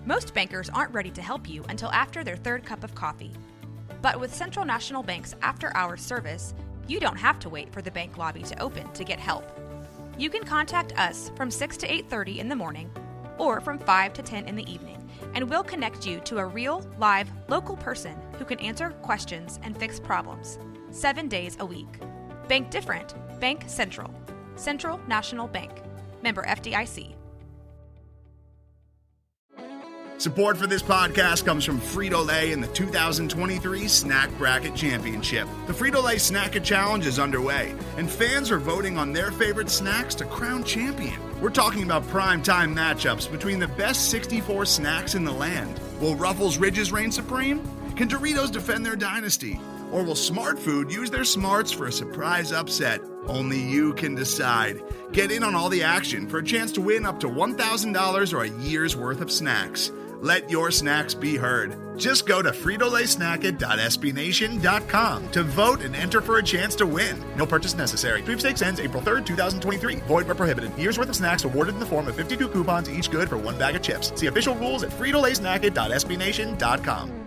Most bankers aren't ready to help you until after their third cup of coffee. But with Central National Bank's after-hours service, you don't have to wait for the bank lobby to open to get help. You can contact us from 6 to 8:30 in the morning or from 5 to 10 in the evening, and we'll connect you to a real, live, local person who can answer questions and fix problems 7 days a week. Bank different. Bank Central. Central National Bank. Member FDIC. Support for this podcast comes from Frito-Lay and the 2023 Snack Bracket Championship. The Frito-Lay Snack-It Challenge is underway, and fans are voting on their favorite snacks to crown champion. We're talking about prime-time matchups between the best 64 snacks in the land. Will Ruffles Ridges reign supreme? Can Doritos defend their dynasty? Or will Smart Food use their smarts for a surprise upset? Only you can decide. Get in on all the action for a chance to win up to $1,000 or a year's worth of snacks. Let your snacks be heard. Just go to fritolaysnacket.sbnation.com to vote and enter for a chance to win. No purchase necessary. Sweepstakes ends April 3rd, 2023. Void where prohibited. Year's worth of snacks awarded in the form of 52 coupons, each good for one bag of chips. See official rules at fritolaysnacket.sbnation.com.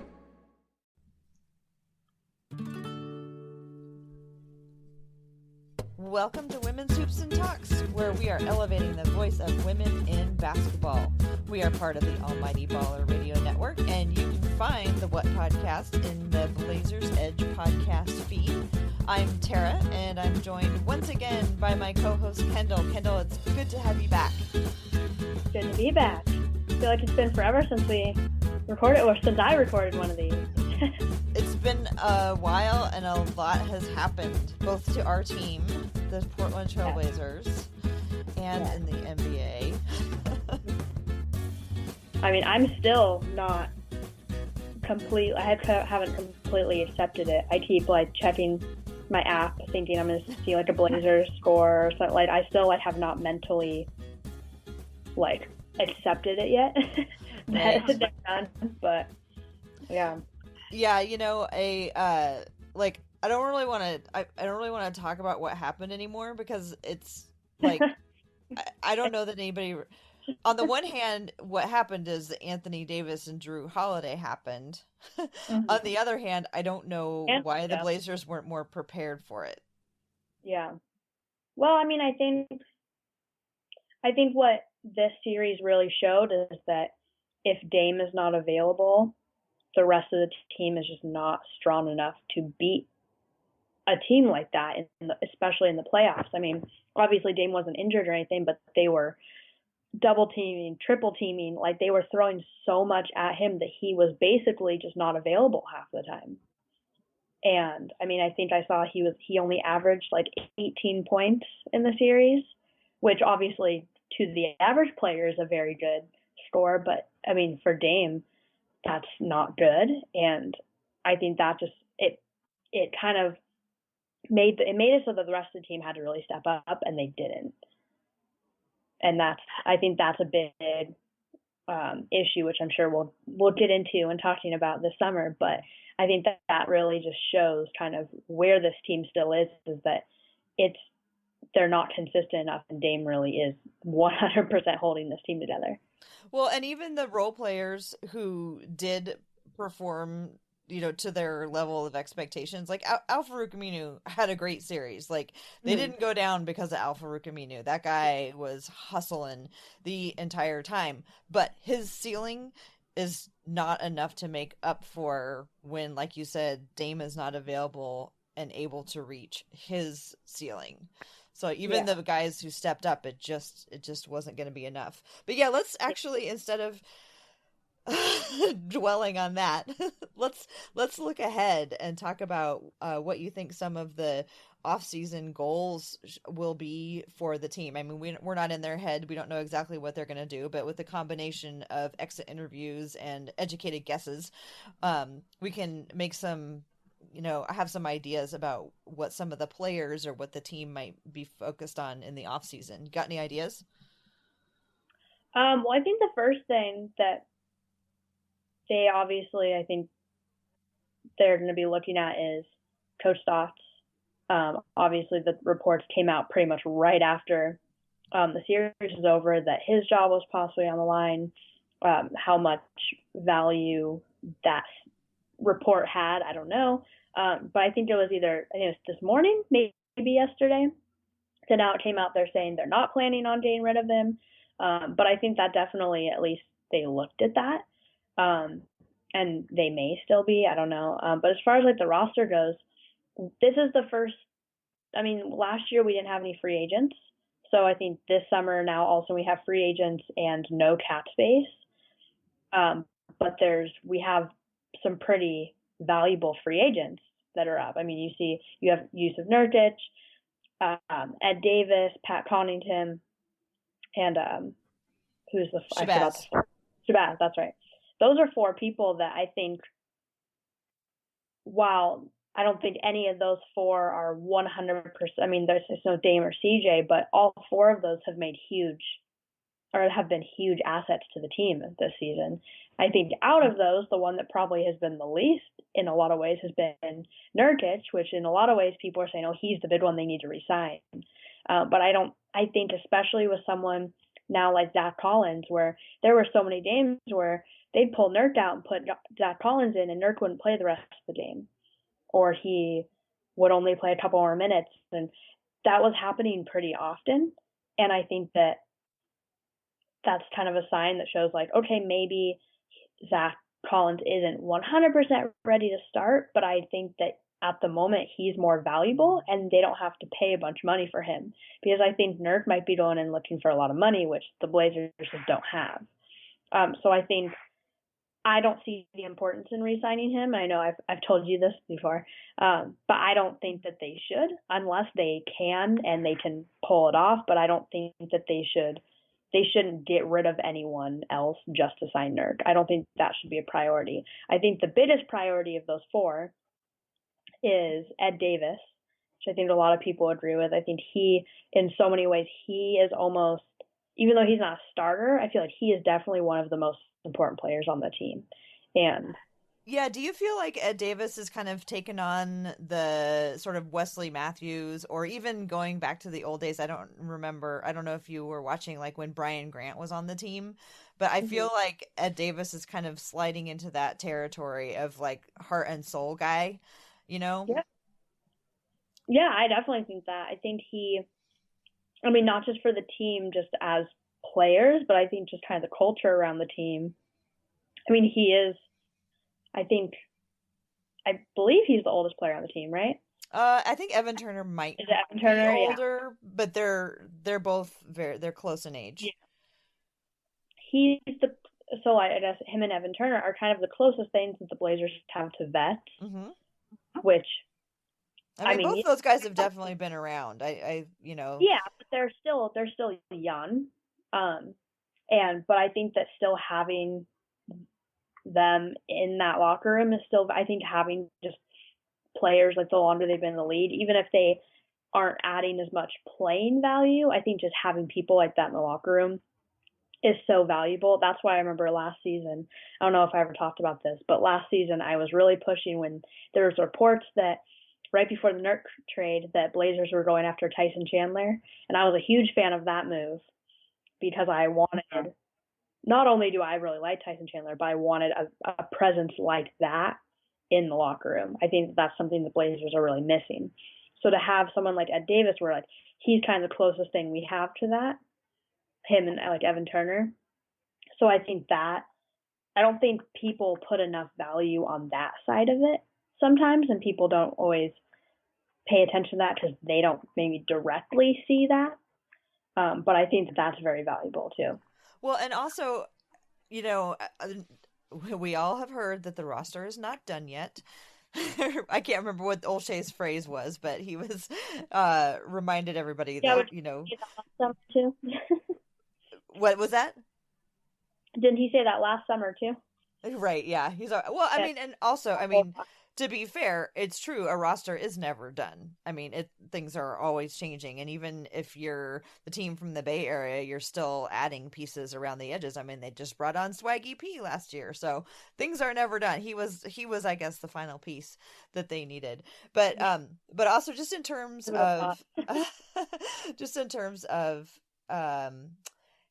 Welcome to Women's Hoops and Talks, where we are elevating the voice of women in basketball. We are part of the Almighty Baller Radio Network, and you can find the What Podcast in the Blazers Edge podcast feed. I'm Tara, and I'm joined once again by my co-host Kendyl. Kendyl, it's good to have you back. Good to be back. I feel like it's been forever since we recorded, or since I recorded one of these. It's been a while, and a lot has happened, both to our team, the Portland Trailblazers, and in the NBA. I mean, I'm still not haven't completely accepted it. I keep checking my app, thinking I'm going to see a Blazers score or something. I still have not mentally accepted it yet. That they're done, but yeah. Yeah, I don't really want to. I don't really want to talk about what happened anymore, because it's I don't know that anybody. On the one hand, what happened is that Anthony Davis and Drew Holiday happened. Mm-hmm. On the other hand, I don't know why the Blazers weren't more prepared for it. Yeah. Well, I mean, I think what this series really showed is that if Dame is not available, the rest of the team is just not strong enough to beat a team like that, especially in the playoffs. I mean, obviously Dame wasn't injured or anything, but they were double teaming, triple teaming. They were throwing so much at him that he was basically just not available half the time. And I mean, I think I saw he only averaged 18 points in the series, which obviously to the average player is a very good score. But I mean, for Dame, that's not good. And I think that just, it kind of made it so that the rest of the team had to really step up, and they didn't. And I think that's a big issue, which I'm sure we'll get into and talking about this summer. But I think that really just shows kind of where this team still is that they're not consistent enough, and Dame really is 100% holding this team together. Well, and even the role players who did perform, to their level of expectations, Al-Farouq Aminu had a great series. They didn't go down because of Al-Farouq Aminu. That guy was hustling the entire time. But his ceiling is not enough to make up for when, like you said, Dame is not available and able to reach his ceiling. So even the guys who stepped up, it just wasn't going to be enough. But yeah, let's actually, instead of dwelling on that, let's look ahead and talk about what you think some of the off-season goals will be for the team. I mean, we're not in their head. We don't know exactly what they're going to do, but with the combination of exit interviews and educated guesses, we can make some, I have some ideas about what some of the players or what the team might be focused on in the off season. Got any ideas? Well, I think the first thing that they obviously, I think they're going to be looking at is coach thoughts. Obviously the reports came out pretty much right after the series was over that his job was possibly on the line. how much value that report had, I don't know. But I think it was this morning, maybe yesterday. So now it came out there saying they're not planning on getting rid of him. But I think that definitely, at least they looked at that. And they may still be, I don't know. But as far as like the roster goes, this is the first, last year we didn't have any free agents. So I think this summer now also we have free agents and no cap space. But we have some pretty valuable free agents that are up. You have Yusuf Nurkic, Ed Davis, Pat Connaughton, and who's the Shabazz, that's right. Those are 4 people that I think, while I don't think any of those 4 are 100%, there's no Dame or CJ, but all 4 of those have been huge assets to the team this season. I think out of those, the one that probably has been the least in a lot of ways has been Nurkic, which in a lot of ways people are saying, oh, he's the big one they need to re-sign. But I think especially with someone now like Zach Collins, where there were so many games where they'd pull Nurk out and put Zach Collins in, and Nurk wouldn't play the rest of the game, or he would only play a couple more minutes. And that was happening pretty often. And I think that that's kind of a sign that shows like, okay, maybe Zach Collins isn't 100% ready to start, but I think that at the moment he's more valuable and they don't have to pay a bunch of money for him, because I think Nurk might be going and looking for a lot of money, which the Blazers just don't have. So I think I don't see the importance in re-signing him. I know I've told you this before, but I don't think that they should, unless they can and they can pull it off. But I don't think that they shouldn't get rid of anyone else just to sign Nurk. I don't think that should be a priority. I think the biggest priority of those 4 is Ed Davis, which I think a lot of people agree with. I think he, in so many ways, he is almost, even though he's not a starter, I feel like he is definitely one of the most important players on the team. And yeah, do you feel like Ed Davis has kind of taken on the sort of Wesley Matthews, or even going back to the old days? I don't know if you were watching like when Brian Grant was on the team, but I feel like Ed Davis is kind of sliding into that territory of like heart and soul guy, you know? Yeah, I definitely think that. I think not just for the team, just as players, but I think just kind of the culture around the team. He is, I believe he's the oldest player on the team, right? I think Evan Turner might be older, yeah. But they're both they're close in age. Yeah. I guess him and Evan Turner are kind of the closest things that the Blazers have to vets, which both those guys have definitely been around. Yeah, but they're still young, but I think that still having them in that locker room is still, I think, having just players like the longer they've been in the league, even if they aren't adding as much playing value, I think just having people like that in the locker room is so valuable. That's why I remember last season, I don't know if I ever talked about this, but last season I was really pushing when there was reports that right before the Nurk trade that Blazers were going after Tyson Chandler, and I was a huge fan of that move because I wanted, not only do I really like Tyson Chandler, but I wanted a presence like that in the locker room. I think that's something the Blazers are really missing. So to have someone like Ed Davis, where like he's kind of the closest thing we have to that, him and like Evan Turner. So I think that, I don't think people put enough value on that side of it sometimes, and people don't always pay attention to that because they don't maybe directly see that. But I think that that's very valuable too. Well, and also, we all have heard that the roster is not done yet. I can't remember what Olshay's phrase was, but he was reminded everybody that, Last summer too. What was that? Didn't he say that last summer too? Right, yeah. To be fair, it's true. A roster is never done. Things are always changing. And even if you're the team from the Bay Area, you're still adding pieces around the edges. They just brought on Swaggy P last year. So things are never done. He was, I guess, the final piece that they needed. But also just in terms of,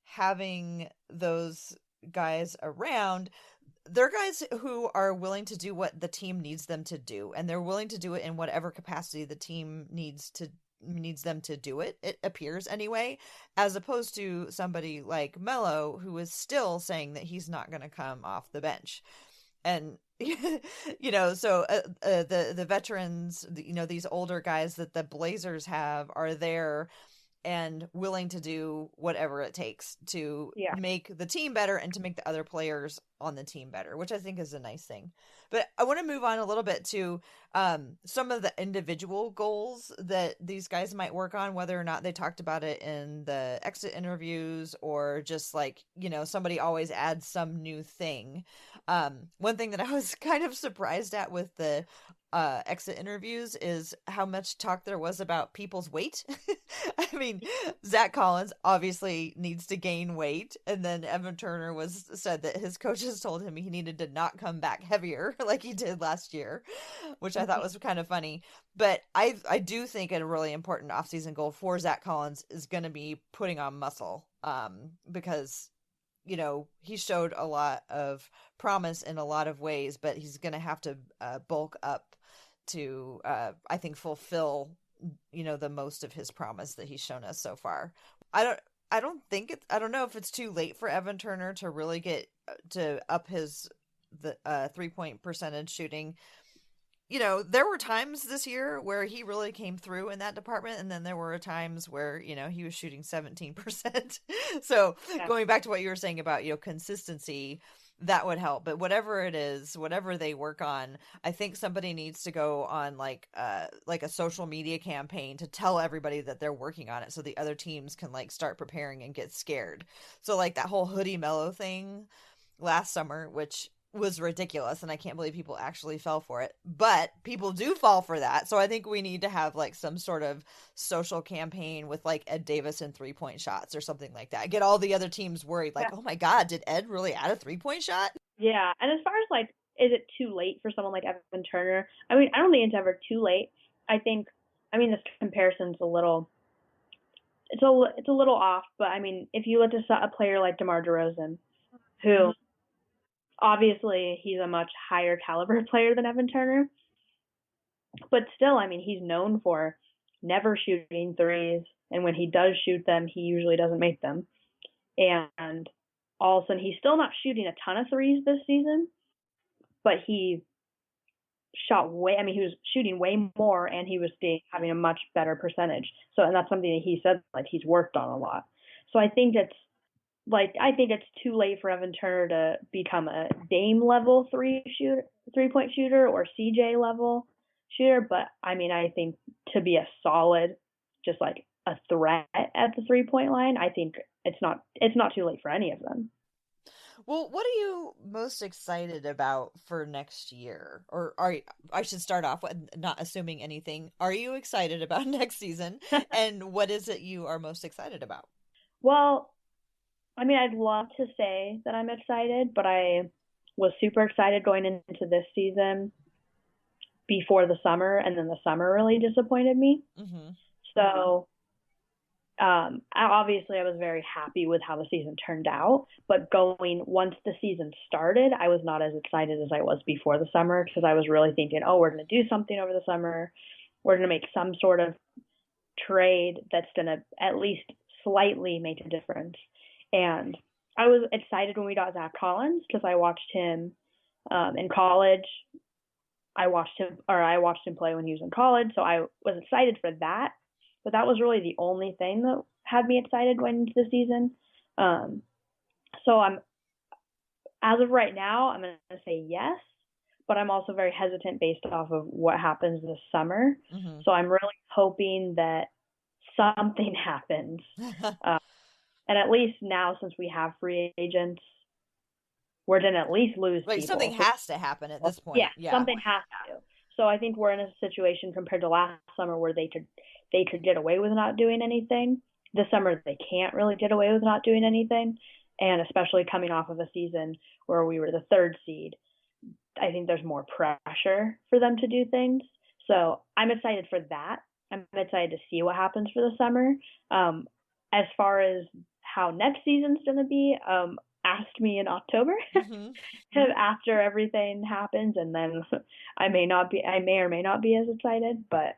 having those, guys around, they're guys who are willing to do what the team needs them to do, and they're willing to do it in whatever capacity the team needs them to do it. It appears anyway, as opposed to somebody like Melo, who is still saying that he's not going to come off the bench. And so the veterans, these older guys that the Blazers have are there and willing to do whatever it takes to make the team better and to make the other players on the team better, which I think is a nice thing. But I want to move on a little bit to some of the individual goals that these guys might work on, whether or not they talked about it in the exit interviews or just somebody always adds some new thing. One thing that I was kind of surprised at with the exit interviews is how much talk there was about people's weight. I mean, Zach Collins obviously needs to gain weight, and then Evan Turner said that his coaches told him he needed to not come back heavier like he did last year, which I thought was kind of funny. But I do think a really important offseason goal for Zach Collins is going to be putting on muscle, because he showed a lot of promise in a lot of ways, but he's going to have to bulk up to, I think, fulfill, the most of his promise that he's shown us so far. I don't know if it's too late for Evan Turner to really get to up the 3-point percentage shooting. There were times this year where he really came through in that department, and then there were times where, he was shooting 17%. So going back to what you were saying about, consistency, that would help. But whatever it is, whatever they work on, I think somebody needs to go on like a social media campaign to tell everybody that they're working on it, so the other teams can start preparing and get scared. So that whole hoodie Melo thing last summer, which was ridiculous, and I can't believe people actually fell for it, but people do fall for that. So I think we need to have some sort of social campaign with Ed Davis and 3-point shots or something like that. Get all the other teams worried, oh my God, did Ed really add a 3-point shot? Yeah, and as far as is it too late for someone like Evan Turner? I mean, I don't think it's ever too late. I think, this comparison's a little off, but I mean, if you look at a player like DeMar DeRozan, who obviously he's a much higher caliber player than Evan Turner, but still, he's known for never shooting threes, and when he does shoot them, he usually doesn't make them. And all of a sudden, he's still not shooting a ton of threes this season, but he shot he was shooting way more, and he was having a much better percentage. So, and that's something that he said he's worked on a lot. So I think it's too late for Evan Turner to become a Dame level 3-point shooter or CJ level shooter. But I think to be a solid, just a threat at the 3-point line, I think it's not too late for any of them. Well, what are you most excited about for next year? Or I should start off with not assuming anything. Are you excited about next season? And what is it you are most excited about? Well, I'd love to say that I'm excited, but I was super excited going into this season before the summer, and then the summer really disappointed me. Mm-hmm. So, obviously I was very happy with how the season turned out, but once the season started, I was not as excited as I was before the summer, because I was really thinking, we're going to do something over the summer. We're going to make some sort of trade that's going to at least slightly make a difference. And I was excited when we got Zach Collins, because I watched him in college. I watched him play when he was in college, so I was excited for that. But that was really the only thing that had me excited going into the season. So as of right now, I'm going to say yes, but I'm also very hesitant based off of what happens this summer. Mm-hmm. So I'm really hoping that something happens. And at least now, since we have free agents, we're going to at least lose people. Something has to happen at this point. Yeah, something has to. So I think we're in a situation compared to last summer where they could get away with not doing anything. This summer, they can't really get away with not doing anything. And especially coming off of a season where we were the 3rd seed, I think there's more pressure for them to do things. So I'm excited for that. I'm excited to see what happens for the summer. As far as how next season's going to be, asked me in October after everything happens, and then I may or may not be as excited, but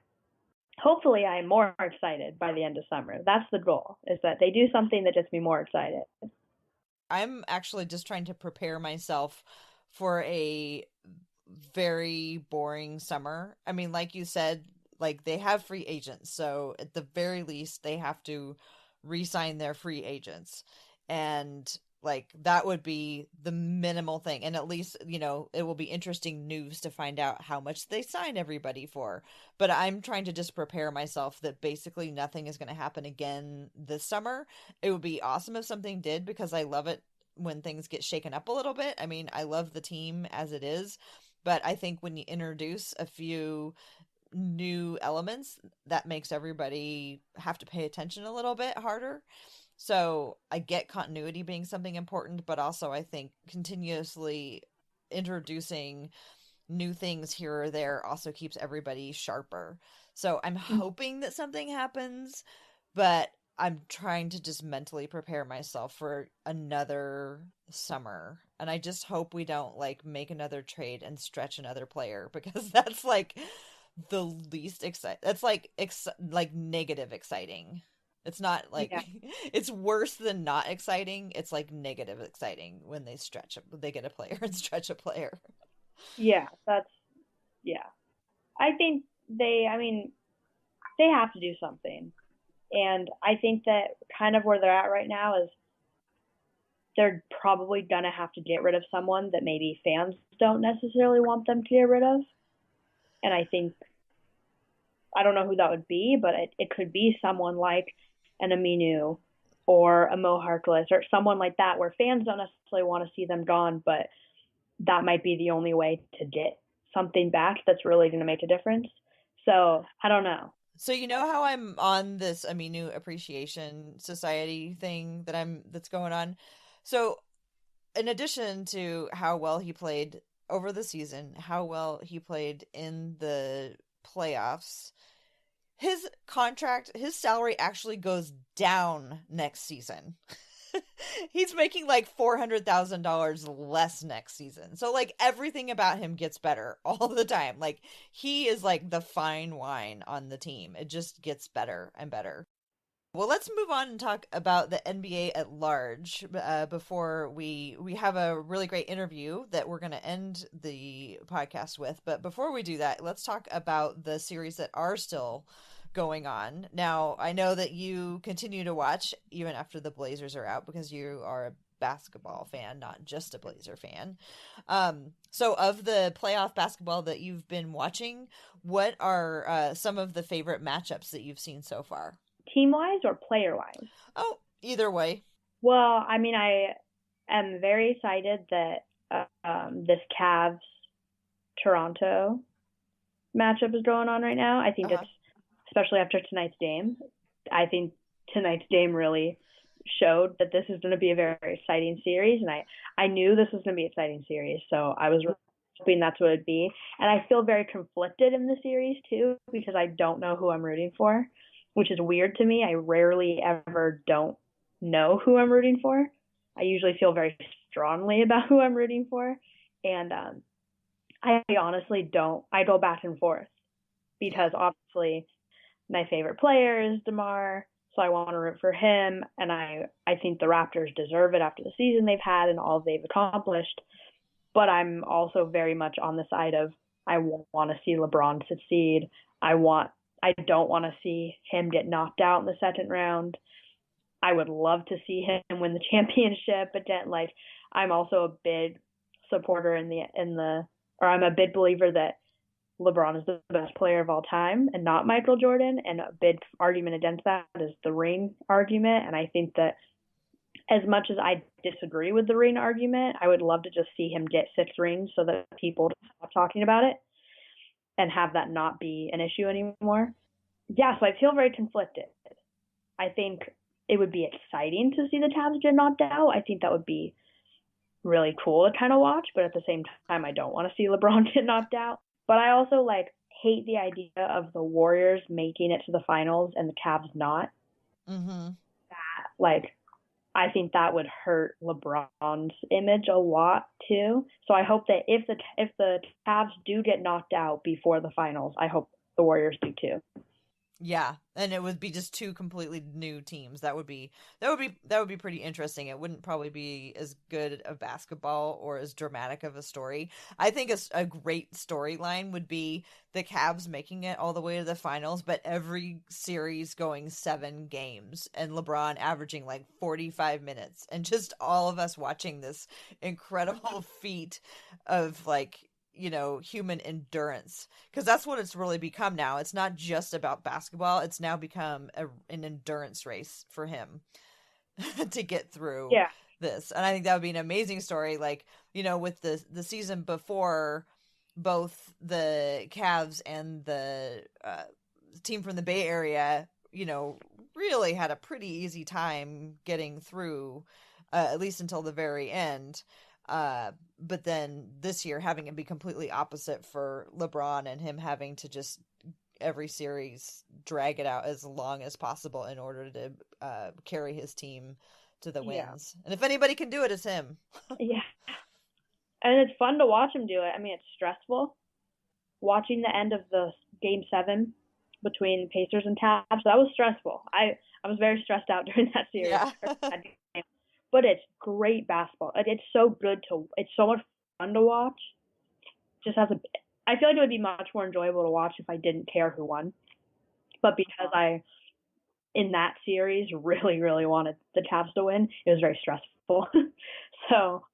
hopefully I'm more excited by the end of summer. That's the goal, is that they do something that gets me more excited. I'm actually just trying to prepare myself for a very boring summer. I mean, like you said, like they have free agents, so at the very least they have to re-sign their free agents. And like that would be the minimal thing. And at least, you know, it will be interesting news to find out how much they sign everybody for. But I'm trying to just prepare myself that basically nothing is going to happen again this summer. It would be awesome if something did, because I love it when things get shaken up a little bit. I mean, I love the team as it is, but I think when you introduce a few new elements, that makes everybody have to pay attention a little bit harder. So I get continuity being something important, but also I think continuously introducing new things here or there also keeps everybody sharper. So I'm hoping that something happens, but I'm trying to just mentally prepare myself for another summer. And I just hope we don't like make another trade and stretch another player, because that's like the least exciting. That's like like negative exciting. It's not like it's worse than not exciting. It's like negative exciting when they get a player and stretch a player. Yeah, I think they have to do something. And I think that kind of where they're at right now is they're probably going to have to get rid of someone that maybe fans don't necessarily want them to get rid of. And I don't know who that would be, but it could be someone like an Aminu or a Harkless or someone like that, where fans don't necessarily want to see them gone, but that might be the only way to get something back that's really going to make a difference. So I don't know. So you know how I'm on this Aminu Appreciation Society thing that's going on? So in addition to how well he played over the season, how well he played in the playoffs, his salary actually goes down next season. He's making like $400,000 less next season. So like everything about him gets better all the time. Like he is like the fine wine on the team. It just gets better and better. Well, let's move on and talk about the NBA at large before we have a really great interview that we're going to end the podcast with. But before we do that, let's talk about the series that are still going on. Now, I know that you continue to watch even after the Blazers are out, because you are a basketball fan, not just a Blazer fan. So of the playoff basketball that you've been watching, what are some of the favorite matchups that you've seen so far? Team-wise or player-wise? Oh, either way. Well, I mean, I am very excited that this Cavs-Toronto matchup is going on right now. I think it's, especially after tonight's game, I think tonight's game really showed that this is going to be a very, very exciting series. And I knew this was going to be an exciting series, so I was hoping that's what it'd be. And I feel very conflicted in the series, too, because I don't know who I'm rooting for, which is weird to me. I rarely ever don't know who I'm rooting for. I usually feel very strongly about who I'm rooting for. And I honestly don't. I go back and forth, because obviously my favorite player is DeMar, so I want to root for him. And I think the Raptors deserve it after the season they've had and all they've accomplished. But I'm also very much on the side of I want to see LeBron succeed. I don't want to see him get knocked out in the second round. I would love to see him win the championship, but then, like, I'm also a big supporter I'm a big believer that LeBron is the best player of all time and not Michael Jordan. And a big argument against that is the ring argument. And I think that as much as I disagree with the ring argument, I would love to just see him get 6 rings so that people stop talking about it and have that not be an issue anymore. Yeah, so I feel very conflicted. I think it would be exciting to see the Cavs get knocked out. I think that would be really cool to kind of watch, but at the same time, I don't want to see LeBron get knocked out. But I also hate the idea of the Warriors making it to the finals and the Cavs not. Mm-hmm. I think that would hurt LeBron's image a lot too. So I hope that if the Cavs do get knocked out before the finals, I hope the Warriors do too. Yeah, and it would be just two completely new teams. That would be pretty interesting. It wouldn't probably be as good of basketball or as dramatic of a story. I think a great storyline would be the Cavs making it all the way to the finals, but every series going 7 games and LeBron averaging like 45 minutes, and just all of us watching this incredible feat of like, you know, human endurance, because that's what it's really become now. It's not just about basketball. It's now become an endurance race for him to get through this. And I think that would be an amazing story. Like, you know, with the season before, both the Cavs and the team from the Bay Area, you know, really had a pretty easy time getting through, at least until the very end. But then this year having it be completely opposite for LeBron, and him having to just every series drag it out as long as possible in order to carry his team to the wins. And if anybody can do it, it's him. Yeah. And it's fun to watch him do it. I mean, it's stressful. Watching the end of the Game 7 between Pacers and Cavs, that was stressful. I was very stressed out during that series. Yeah. But it's great basketball. It's so good it's so much fun to watch. I feel like it would be much more enjoyable to watch if I didn't care who won. But because I, in that series, really, really wanted the Cavs to win, it was very stressful. So.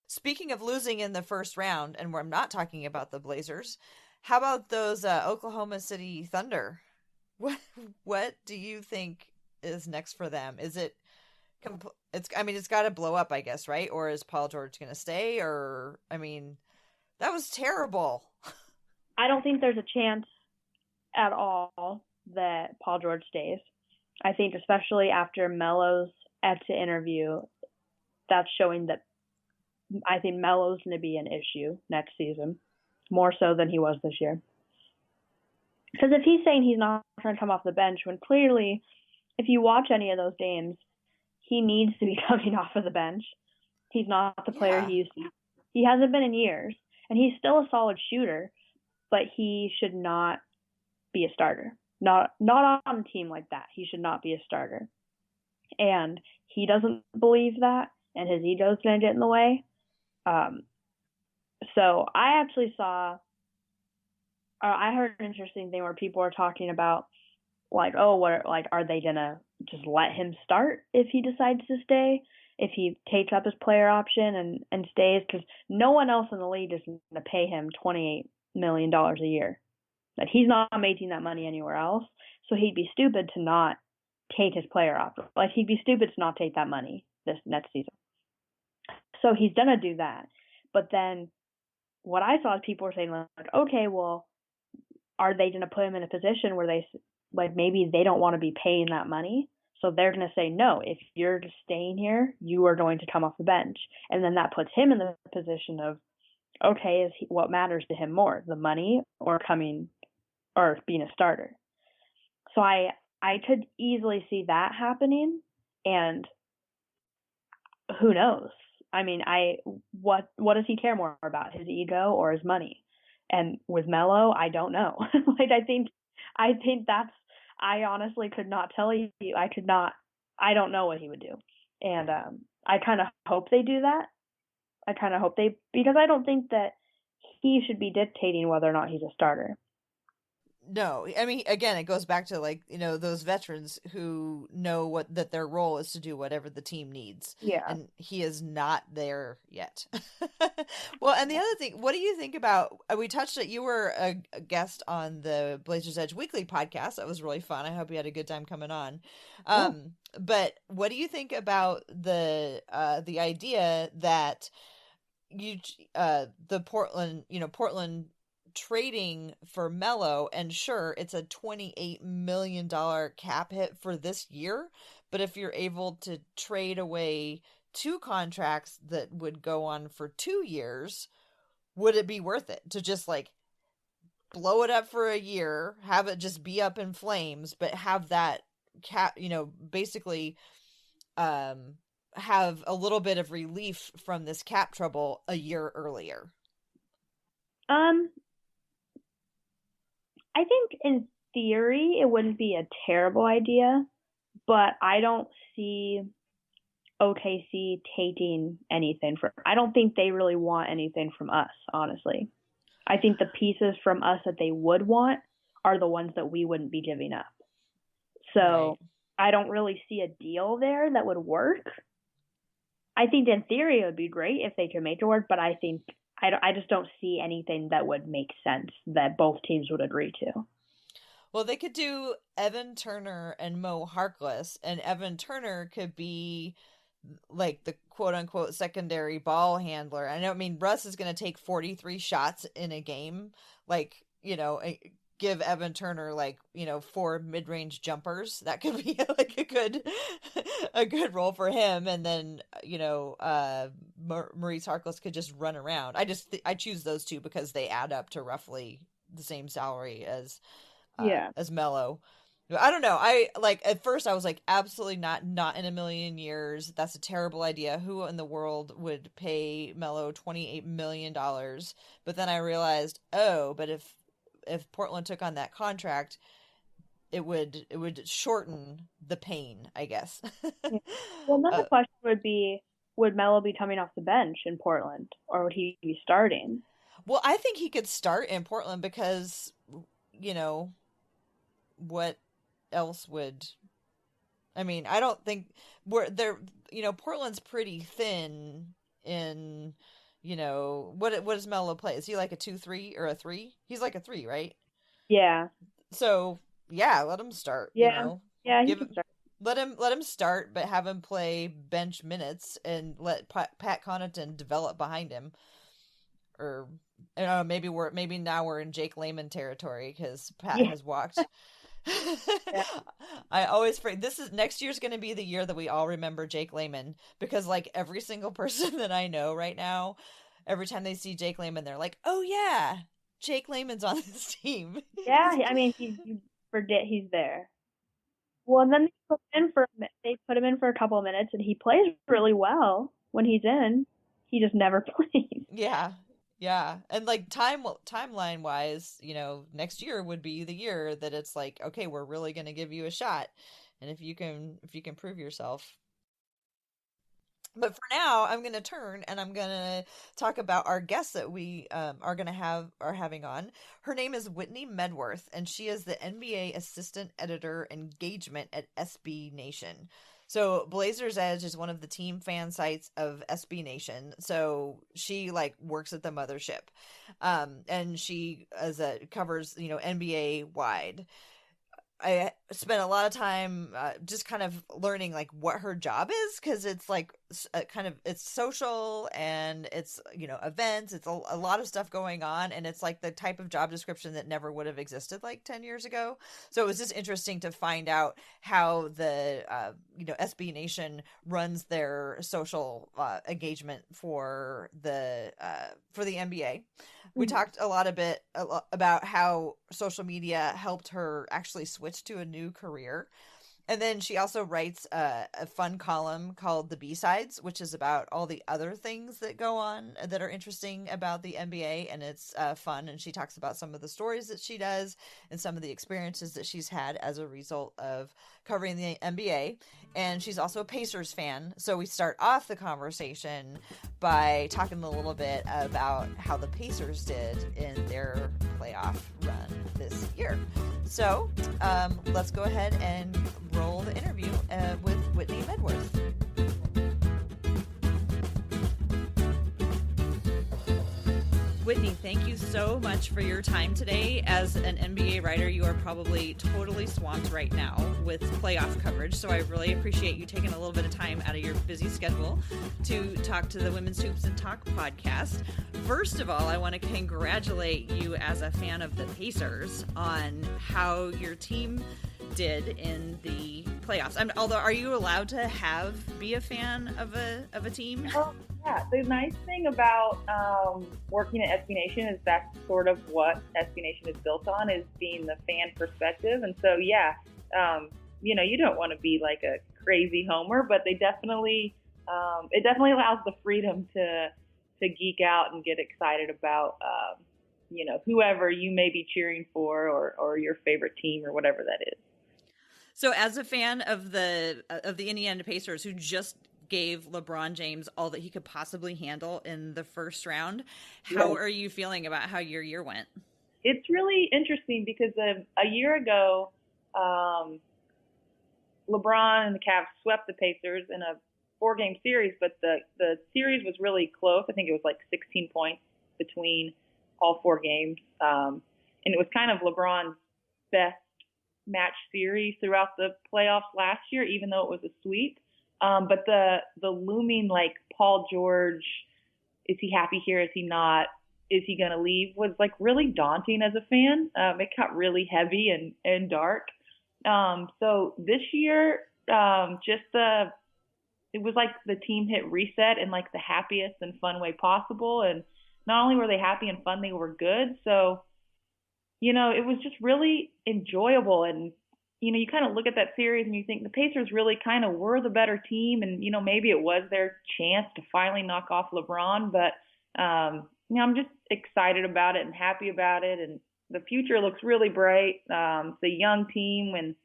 Speaking of losing in the first round, and I'm not talking about the Blazers, how about those Oklahoma City Thunder? What do you think is next for them? Is it it's got to blow up, I guess, right? Or is Paul George going to stay? Or, I mean, that was terrible. I don't think there's a chance at all that Paul George stays. I think especially after Melo's exit interview, that's showing that I think Melo's going to be an issue next season, more so than he was this year. Because if he's saying he's not going to come off the bench, when clearly, if you watch any of those games, he needs to be coming off of the bench. He's not the player he used to. He hasn't been in years, and he's still a solid shooter, but he should not be a starter. Not on a team like that. He should not be a starter. And he doesn't believe that, and his ego's going to get in the way. So I actually I heard an interesting thing where people are talking about, like, are they going to just let him start if he decides to stay, if he takes up his player option and stays? Because no one else in the league is going to pay him $28 million a year. Like, he's not making that money anywhere else, so he'd be stupid to not take his player option. Like, he'd be stupid to not take that money this next season. So he's going to do that. But then what I saw is people were saying, like, okay, well, are they going to put him in a position where they, like, maybe they don't want to be paying that money? So they're going to say, no, if you're just staying here, you are going to come off the bench. And then that puts him in the position of, okay, what matters to him more, the money or being a starter? So I could easily see that happening. And who knows? I mean, what does he care more about, his ego or his money? And with Melo, I don't know. Like, I think I honestly could not tell you. I don't know what he would do. And I kind of hope they do that. Because I don't think that he should be dictating whether or not he's a starter. No, I mean, again, it goes back to, like, you know, those veterans who know that their role is to do whatever the team needs. Yeah. And he is not there yet. Well, and the other thing, what do you think about, we touched it, you were a guest on the Blazers Edge Weekly podcast. That was really fun. I hope you had a good time coming on. But what do you think about the idea that Portland trading for Melo, and sure, it's a $28 million cap hit for this year, but if you're able to trade away 2 contracts that would go on for 2 years, would it be worth it to just, like, blow it up for a year, have it just be up in flames, but have that cap, basically have a little bit of relief from this cap trouble a year earlier? I think in theory it wouldn't be a terrible idea, but I don't see OKC taking anything I don't think they really want anything from us, honestly. I think the pieces from us that they would want are the ones that we wouldn't be giving up. So I don't really see a deal there that would work. I think in theory it would be great if they could make it work, but I think I just don't see anything that would make sense that both teams would agree to. Well, they could do Evan Turner and Mo Harkless, and Evan Turner could be like the quote unquote secondary ball handler. I mean, Russ is going to take 43 shots in a game. Like, you know, give Evan Turner 4 mid-range jumpers. That could be like a good role for him. And then, Maurice Harkless could just run around. I choose those two because they add up to roughly the same salary as Melo. I don't know. At first I was like, absolutely not in a million years. That's a terrible idea. Who in the world would pay Melo $28 million? But then I realized, but if Portland took on that contract, it would shorten the pain, I guess. Well, another question would be, would Melo be coming off the bench in Portland, or would he be starting? Well, I think he could start in Portland because, what else would... I mean, I don't think Portland's pretty thin in... what does Melo play? Is he like a 2-3 or a 3? He's like a 3, right? Yeah. So yeah, let him start. Yeah, he can start. Let him start, but have him play bench minutes and let Pat Connaughton develop behind him. Or maybe now we're in Jake Layman territory because Pat has walked. Yeah. I always next year's going to be the year that we all remember Jake Layman, because like every single person that I know right now, every time they see Jake Layman, they're like, oh yeah, Jake Layman's on this team. Yeah, I mean, you forget he's there. Well, and then they put him in for a couple of minutes, and he plays really well when he's in. He just never plays. Yeah, and like timeline wise, next year would be the year that it's like, okay, we're really going to give you a shot, and if you can prove yourself. But for now, I'm going to turn and I'm going to talk about our guest that we are having on. Her name is Whitney Medworth, and she is the NBA Assistant Editor Engagement at SB Nation. So Blazers Edge is one of the team fan sites of SB Nation. So she works at the mothership, and she covers NBA wide. I spent a lot of time just kind of learning what her job is, because it's it's social and it's events, it's a lot of stuff going on, and it's like the type of job description that never would have existed 10 years ago. So it was just interesting to find out how the SB Nation runs their social engagement for the NBA. We talked a lot about how social media helped her actually switch to a new career. And then she also writes a fun column called The B-Sides, which is about all the other things that go on that are interesting about the NBA. And it's fun. And she talks about some of the stories that she does and some of the experiences that she's had as a result of covering the NBA. And she's also a Pacers fan. So we start off the conversation by talking a little bit about how the Pacers did in their playoff run this year. So let's go ahead and roll the interview with Whitney Medworth. Whitney, thank you so much for your time today. As an NBA writer, you are probably totally swamped right now with playoff coverage, so I really appreciate you taking a little bit of time out of your busy schedule to talk to the Women's Hoops and Talk podcast. First of all, I want to congratulate you as a fan of the Pacers on how your team did in the playoffs. Although, are you allowed to be a fan of a team? Yeah, the nice thing about working at SB Nation is that's sort of what SB Nation is built on, is being the fan perspective. And so, you don't want to be like a crazy homer, but they definitely it definitely allows the freedom to geek out and get excited about whoever you may be cheering for, or your favorite team, or whatever that is. So as a fan of the Indiana Pacers, who just gave LeBron James all that he could possibly handle in the first round, how are you feeling about how your year went? It's really interesting because a year ago, LeBron and the Cavs swept the Pacers in a 4-game series, but the series was really close. I think it was like 16 points between all 4 games. And it was kind of LeBron's best match series throughout the playoffs last year, even though it was a sweep. But the looming, like, Paul George, is he happy here? Is he not? Is he going to leave? Was like really daunting as a fan. It got really heavy and dark. So this year, it was like the team hit reset in like the happiest and fun way possible. And not only were they happy and fun, they were good. So, it was just really enjoyable. And, you kind of look at that series and you think the Pacers really kind of were the better team. And, maybe it was their chance to finally knock off LeBron. But, I'm just excited about it and happy about it. And the future looks really bright. It's a young team. In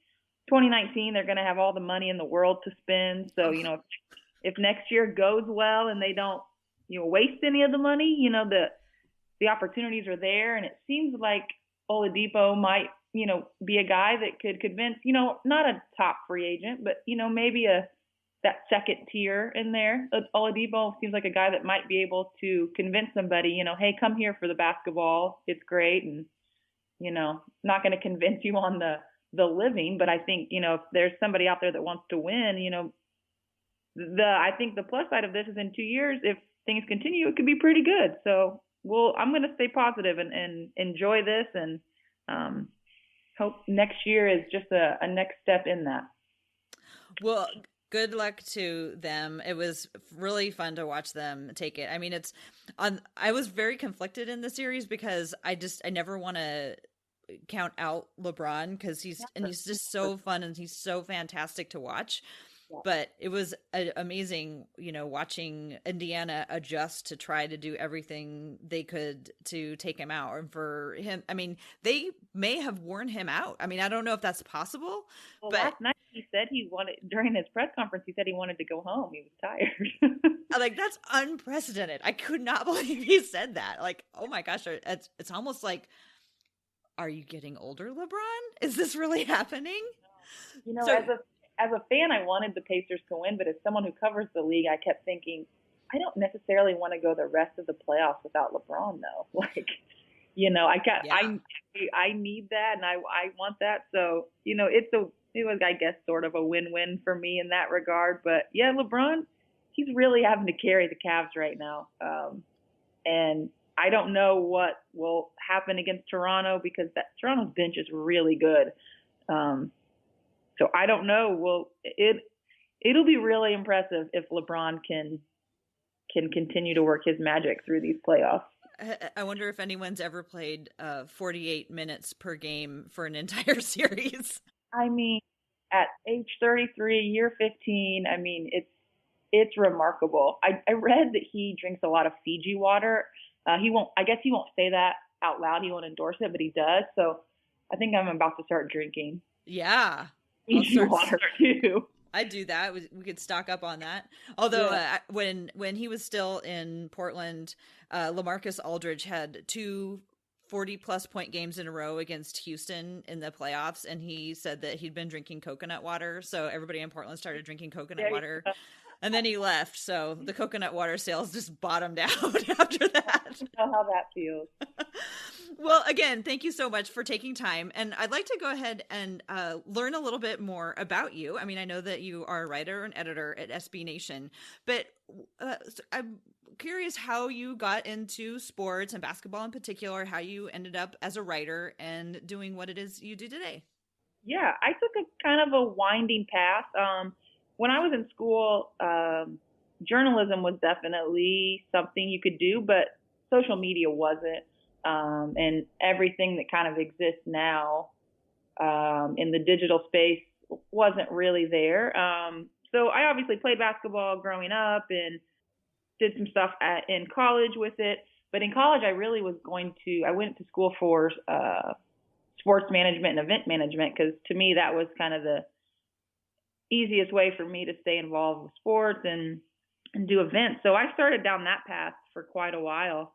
2019, they're going to have all the money in the world to spend. So, if next year goes well and they don't, waste any of the money, the opportunities are there. And it seems like Oladipo might, be a guy that could convince, not a top free agent, but, maybe that second tier in there. Oladipo seems like a guy that might be able to convince somebody, hey, come here for the basketball. It's great. And, not going to convince you on the living, but I think, if there's somebody out there that wants to win, I think the plus side of this is in 2 years, if things continue, it could be pretty good. So I'm going to stay positive and enjoy this, and hope next year is just a next step in that. Well, good luck to them. It was really fun to watch them take it. I mean, I was very conflicted in the series because I never want to count out LeBron because he's just so fun and he's so fantastic to watch. Yeah. But it was amazing, watching Indiana adjust to try to do everything they could to take him out. And for him, I mean, they may have worn him out. I mean, I don't know if that's possible. Well, but last night he said during his press conference, he said he wanted to go home. He was tired. Like, that's unprecedented. I could not believe he said that. Like, oh my gosh, it's almost like, are you getting older, LeBron? Is this really happening? As a fan, I wanted the Pacers to win, but as someone who covers the league, I kept thinking, I don't necessarily want to go the rest of the playoffs without LeBron, though. Like, I need that, and I want that. So, it was, I guess, sort of a win-win for me in that regard. But yeah, LeBron, he's really having to carry the Cavs right now. And I don't know what will happen against Toronto because Toronto's bench is really good. So I don't know. Well, it'll be really impressive if LeBron can continue to work his magic through these playoffs. I wonder if anyone's ever played 48 minutes per game for an entire series. I mean, at age 33, year 15, I mean, it's remarkable. I read that he drinks a lot of Fiji water. He won't say that out loud. He won't endorse it, but he does. So I think I'm about to start drinking. Yeah. Fiji water too. I'd do that. We could stock up on that. Although when he was still in Portland, LaMarcus Aldridge had 2 40-plus point games in a row against Houston in the playoffs, and he said that he'd been drinking coconut water. So everybody in Portland started drinking coconut water. And then he left, so the coconut water sales just bottomed out after that. I know how that feels. Well, again, thank you so much for taking time. And I'd like to go ahead and learn a little bit more about you. I mean, I know that you are a writer and editor at SB Nation, but I'm curious how you got into sports and basketball in particular, how you ended up as a writer and doing what it is you do today. Yeah, I took a kind of a winding path. When I was in school, journalism was definitely something you could do, but social media wasn't. And everything that kind of exists now in the digital space wasn't really there. So I obviously played basketball growing up and did some stuff in college with it. But in college, I went to school for sports management and event management, because to me that was kind of the easiest way for me to stay involved with sports and do events. So I started down that path for quite a while.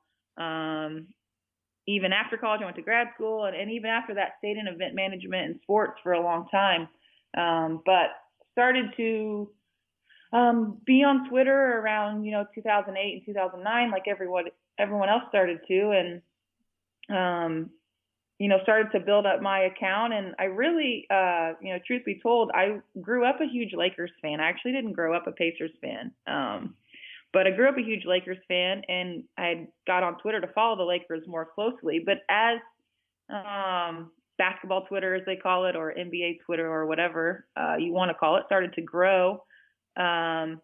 Even after college, I went to grad school, and even after that, stayed in event management and sports for a long time. But started to be on Twitter around 2008 and 2009, like everyone else started to, and started to build up my account. And I really, truth be told, I grew up a huge Lakers fan. I actually didn't grow up a Pacers fan. But I grew up a huge Lakers fan, and I got on Twitter to follow the Lakers more closely. But as basketball Twitter, as they call it, or NBA Twitter, or whatever you want to call it, started to grow, I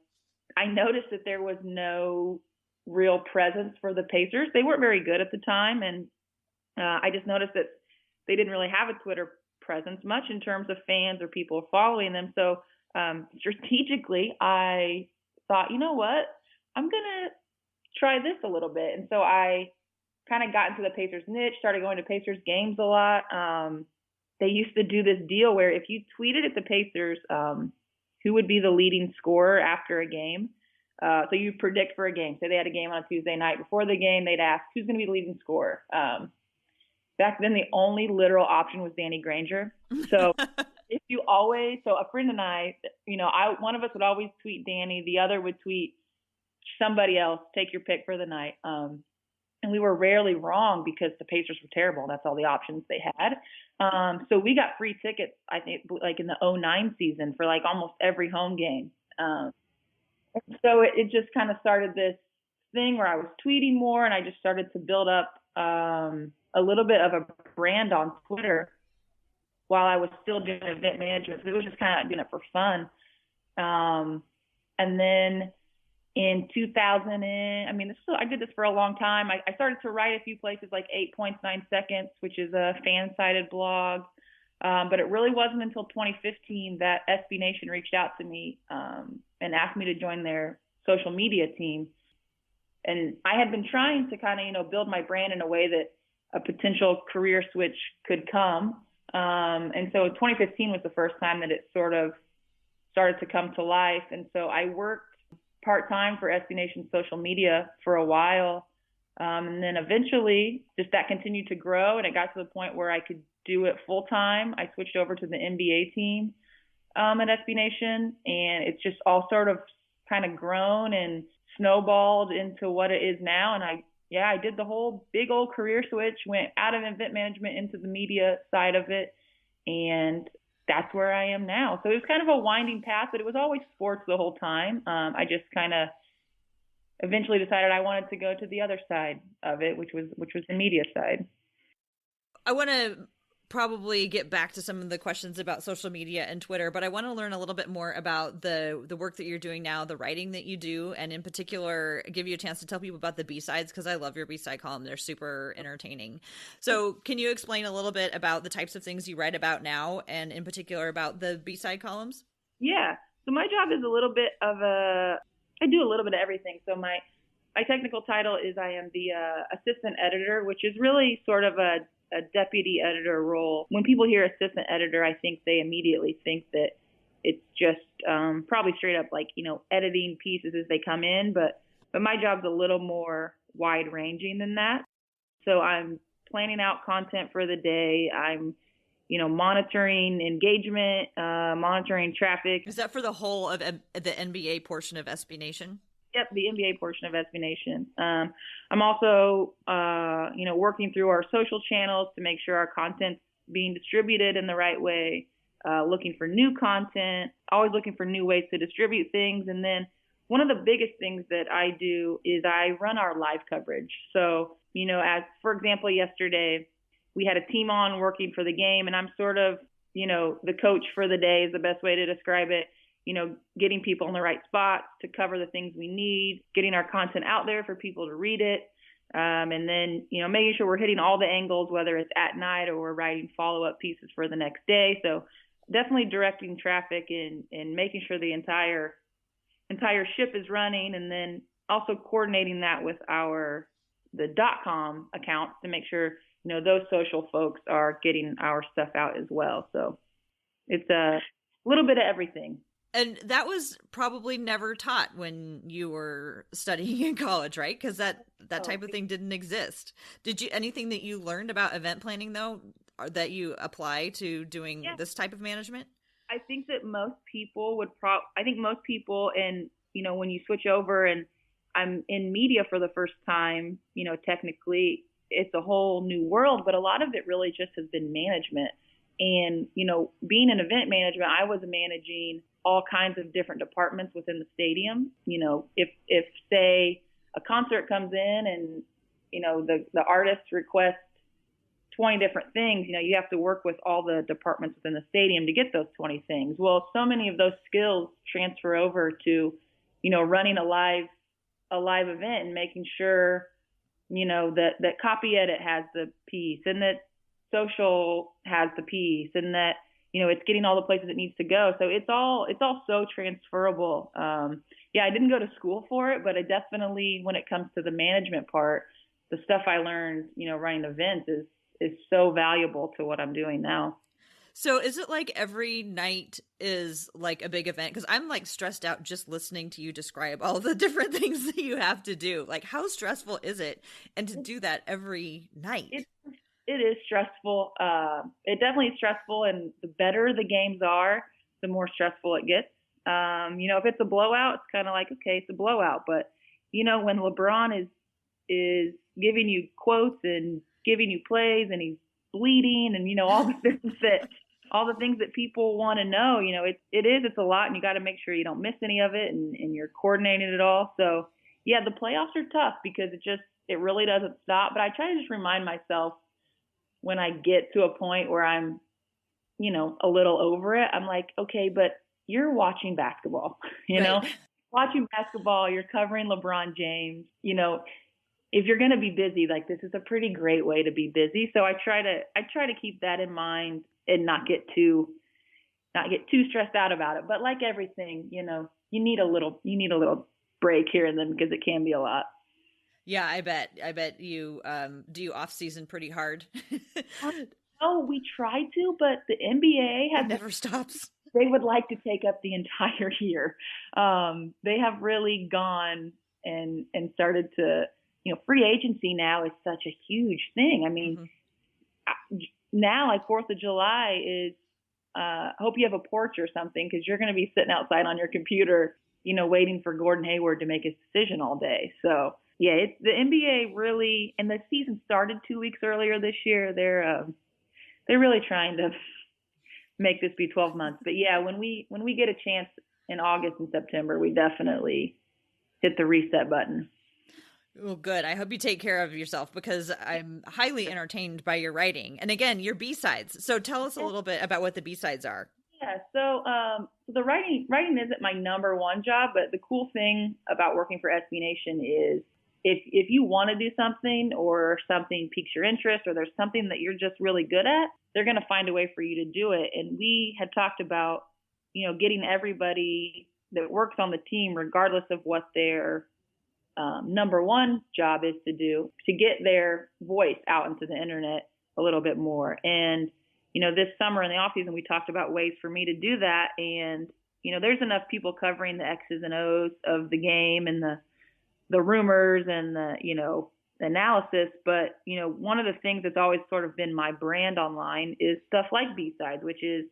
noticed that there was no real presence for the Pacers. They weren't very good at the time, and I just noticed that they didn't really have a Twitter presence much in terms of fans or people following them. So strategically, I thought, you know what? I'm going to try this a little bit. And so I kind of got into the Pacers niche, started going to Pacers games a lot. They used to do this deal where if you tweeted at the Pacers who would be the leading scorer after a game, so you predict for a game. Say they had a game on a Tuesday night. Before the game, they'd ask, who's going to be the leading scorer? Back then, the only literal option was Danny Granger. So a friend and I, one of us would always tweet Danny. The other would tweet somebody else, take your pick for the night. And we were rarely wrong because the Pacers were terrible. That's all the options they had. So we got free tickets, I think, like in the 2009 season for like almost every home game. So it just kind of started this thing where I was tweeting more, and I just started to build up a little bit of a brand on Twitter while I was still doing event management. So it was just kind of doing it for fun. And then in 2000, I did this for a long time. I started to write a few places like 8 Points, 9 Seconds, which is a fan-sided blog. But it really wasn't until 2015 that SB Nation reached out to me and asked me to join their social media team. And I had been trying to kind of, build my brand in a way that a potential career switch could come. And so 2015 was the first time that it sort of started to come to life. And so I worked part-time for SB Nation's social media for a while. And then eventually just that continued to grow, and it got to the point where I could do it full-time. I switched over to the NBA team at SB Nation, and it's just all sort of kind of grown and snowballed into what it is now. And I did the whole big old career switch, went out of event management into the media side of it, and that's where I am now. So it was kind of a winding path, but it was always sports the whole time. I just kind of eventually decided I wanted to go to the other side of it, which was the media side. I want to probably get back to some of the questions about social media and Twitter, but I want to learn a little bit more about the work that you're doing now, the writing that you do, and in particular give you a chance to tell people about the B-sides, because I love your B-side column. They're super entertaining. So can you explain a little bit about the types of things you write about now, and in particular about the B-side columns? Yeah. So my job is I do a little bit of everything. So my technical title is I am the assistant editor, which is really sort of a deputy editor role. When people hear assistant editor, I think they immediately think that it's just probably straight up like, editing pieces as they come in. But my job's a little more wide ranging than that. So I'm planning out content for the day. I'm, monitoring engagement, monitoring traffic. Is that for the whole of the NBA portion of SB Nation? Yep, the NBA portion of SB Nation. I'm also, working through our social channels to make sure our content's being distributed in the right way, looking for new content, always looking for new ways to distribute things. And then one of the biggest things that I do is I run our live coverage. So, as, for example, yesterday, we had a team on working for the game, and I'm sort of, the coach for the day is the best way to describe it. Getting people in the right spots to cover the things we need, getting our content out there for people to read it. And then, making sure we're hitting all the angles, whether it's at night or we're writing follow-up pieces for the next day. So definitely directing traffic and making sure the entire ship is running, and then also coordinating that with the .com accounts to make sure, those social folks are getting our stuff out as well. So it's a little bit of everything. And that was probably never taught when you were studying in college, right? Because that type of thing didn't exist. Anything that you learned about event planning, though, that you apply to doing this type of management? I think that most people and, when you switch over, and I'm in media for the first time, technically it's a whole new world, but a lot of it really just has been management. And, being in event management, I was managing all kinds of different departments within the stadium. If say a concert comes in and, the artist requests 20 different things, you have to work with all the departments within the stadium to get those 20 things. Well, so many of those skills transfer over to, running a live event and making sure, that copy edit has the piece, and that social has the piece, and that, it's getting all the places it needs to go. So it's all so transferable. I didn't go to school for it, but I definitely, when it comes to the management part, the stuff I learned, running events is so valuable to what I'm doing now. So is it like every night is like a big event? Because I'm like stressed out just listening to you describe all the different things that you have to do. Like, how stressful is it? And to do that every night? It is stressful. It definitely is stressful. And the better the games are, the more stressful it gets. If it's a blowout, it's kind of like, okay, it's a blowout. But, when LeBron is giving you quotes and giving you plays, and he's bleeding, and, all the things that people want to know, it's a lot, and you got to make sure you don't miss any of it, and you're coordinating it all. So yeah, the playoffs are tough because it really doesn't stop. But I try to just remind myself when I get to a point where I'm, a little over it, I'm like, okay, but you're watching basketball, watching basketball, you're covering LeBron James, if you're going to be busy, like, this is a pretty great way to be busy. So I try to keep that in mind and not get too stressed out about it. But like everything, you need a little break here and then, because it can be a lot. Yeah, I bet you do off season pretty hard. Oh, we try to, but the NBA never stops. They would like to take up the entire year. They have really gone and started to, free agency now is such a huge thing. I mean, now, like, 4th of July is, hope you have a porch or something, because you're going to be sitting outside on your computer, waiting for Gordon Hayward to make his decision all day. So yeah, it's the NBA really, and the season started 2 weeks earlier this year. They're really trying to make this be 12 months. But yeah, when we get a chance in August and September, we definitely hit the reset button. Well, good. I hope you take care of yourself, because I'm highly entertained by your writing. And again, your B-sides. So tell us a little bit about what the B-sides are. Yeah. So the writing isn't my number one job, but the cool thing about working for SB Nation is if you want to do something, or something piques your interest, or there's something that you're just really good at, they're going to find a way for you to do it. And we had talked about, getting everybody that works on the team, regardless of what their number one job is to do, to get their voice out into the internet a little bit more. And, this summer in the off season, we talked about ways for me to do that. And, there's enough people covering the X's and O's of the game and the rumors and the, analysis. But, one of the things that's always sort of been my brand online is stuff like B-sides, which is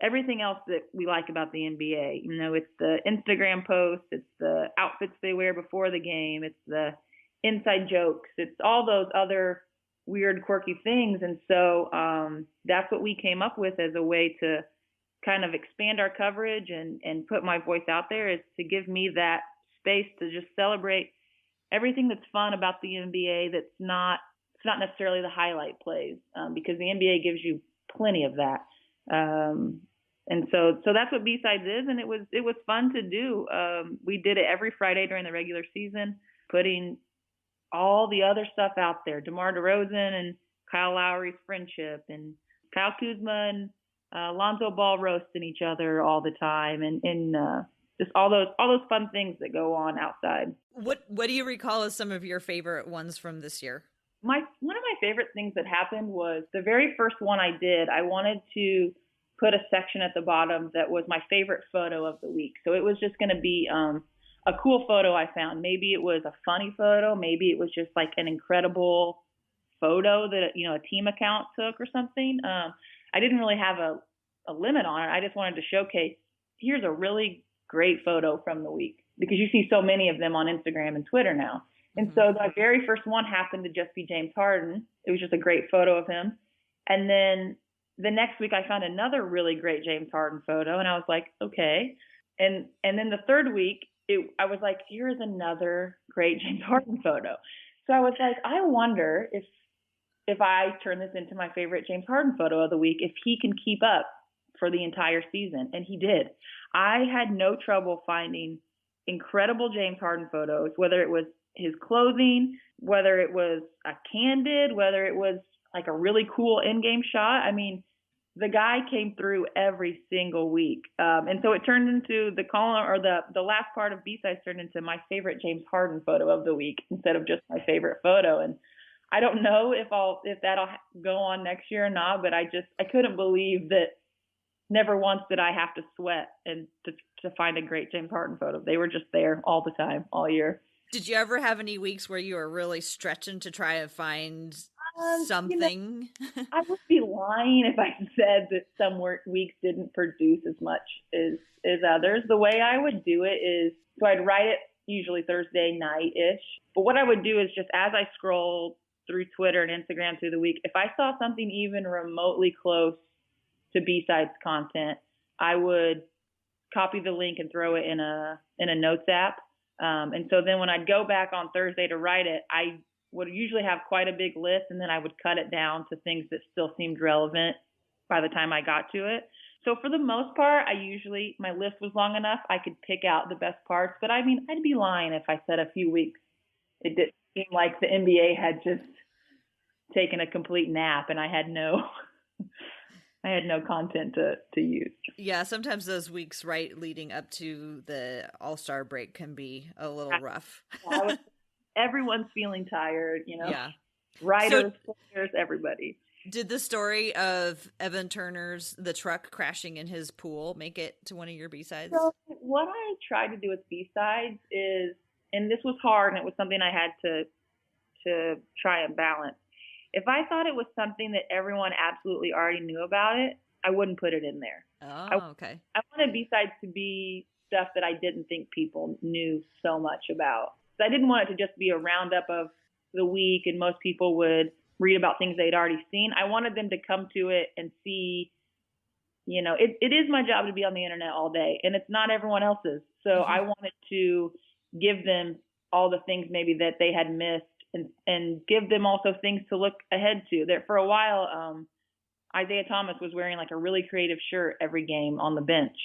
everything else that we like about the NBA. It's the Instagram posts, it's the outfits they wear before the game, it's the inside jokes, it's all those other weird, quirky things. And so that's what we came up with as a way to kind of expand our coverage and put my voice out there, is to give me that space to just celebrate everything that's fun about the NBA. It's not necessarily the highlight plays, because the NBA gives you plenty of that. And so that's what B-sides is. And it was fun to do. We did it every Friday during the regular season, putting all the other stuff out there. DeMar DeRozan and Kyle Lowry's friendship, and Kyle Kuzma and Lonzo Ball roasting each other all the time, and just all those fun things that go on outside. What do you recall as some of your favorite ones from this year? One of my favorite things that happened was the very first one I did. I wanted to put a section at the bottom that was my favorite photo of the week. So it was just going to be a cool photo I found. Maybe it was a funny photo. Maybe it was just like an incredible photo that, you know, a team account took or something. I didn't really have a limit on it. I just wanted to showcase, here's a really great photo from the week, because you see so many of them on Instagram and Twitter now. And so my very first one happened to just be James Harden. It was just a great photo of him. And then the next week I found another really great James Harden photo, and I was like, okay. And then the third week, I was like, here is another great James Harden photo. So I was like, I wonder if I turn this into my favorite James Harden photo of the week, if he can keep up for the entire season. And he did. I had no trouble finding incredible James Harden photos, whether it was his clothing, whether it was a candid, whether it was like a really cool in-game shot. I mean, the guy came through every single week. And so it turned into the column, or the last part of B-Sides turned into my favorite James Harden photo of the week instead of just my favorite photo. And I don't know if that'll go on next year or not, but I couldn't believe that never once did I have to sweat and to find a great James Harden photo. They were just there all the time, all year. Did you ever have any weeks where you were really stretching to try and find something? I would be lying if I said that some weeks didn't produce as much as others. The way I would do it is, so I'd write it usually Thursday night-ish. But what I would do is, just as I scroll through Twitter and Instagram through the week, if I saw something even remotely close to B-Sides content, I would copy the link and throw it in a notes app. And so then when I'd go back on Thursday to write it, I would usually have quite a big list, and then I would cut it down to things that still seemed relevant by the time I got to it. So for the most part, my list was long enough I could pick out the best parts. But I mean, I'd be lying if I said a few weeks it didn't seem like the NBA had just taken a complete nap and I had no content to use. Yeah, sometimes those weeks right leading up to the All-Star break can be a little rough. Everyone's feeling tired, you know. Yeah. Writers, players, everybody. Did the story of Evan Turner's the truck crashing in his pool make it to one of your B-sides? So what I tried to do with B-sides is, and this was hard, and it was something I had to try and balance. If I thought it was something that everyone absolutely already knew about it, I wouldn't put it in there. Oh, okay. I wanted B-sides to be stuff that I didn't think people knew so much about. So I didn't want it to just be a roundup of the week and most people would read about things they'd already seen. I wanted them to come to it and see, you know, it is my job to be on the internet all day, and it's not everyone else's. So I wanted to give them all the things maybe that they had missed, and give them also things to look ahead to. There for a while, Isaiah Thomas was wearing like a really creative shirt every game on the bench.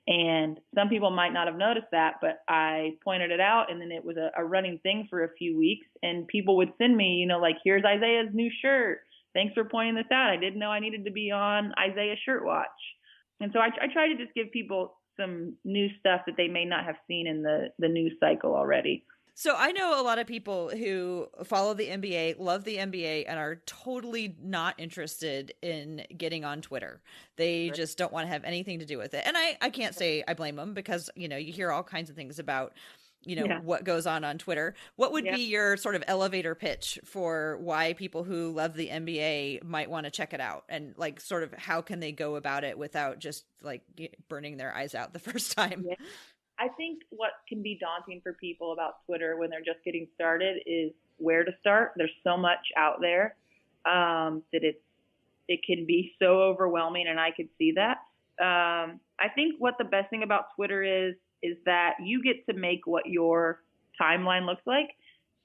And some people might not have noticed that, but I pointed it out, and then it was a running thing for a few weeks. And people would send me, you know, like, here's Isaiah's new shirt. Thanks for pointing this out. I didn't know I needed to be on Isaiah Shirt Watch. And so I try to just give people some new stuff that they may not have seen in the news cycle already. So I know a lot of people who follow the NBA, love the NBA, and are totally not interested in getting on Twitter. They just don't want to have anything to do with it. And I can't say I blame them, because, you know, you hear all kinds of things about, you know, what goes on Twitter. What would be your sort of elevator pitch for why people who love the NBA might want to check it out? And like, sort of how can they go about it without just like burning their eyes out the first time? Yeah. I think what can be daunting for people about Twitter when they're just getting started is where to start. There's so much out there that it can be so overwhelming, and I could see that. I think what the best thing about Twitter is that you get to make what your timeline looks like.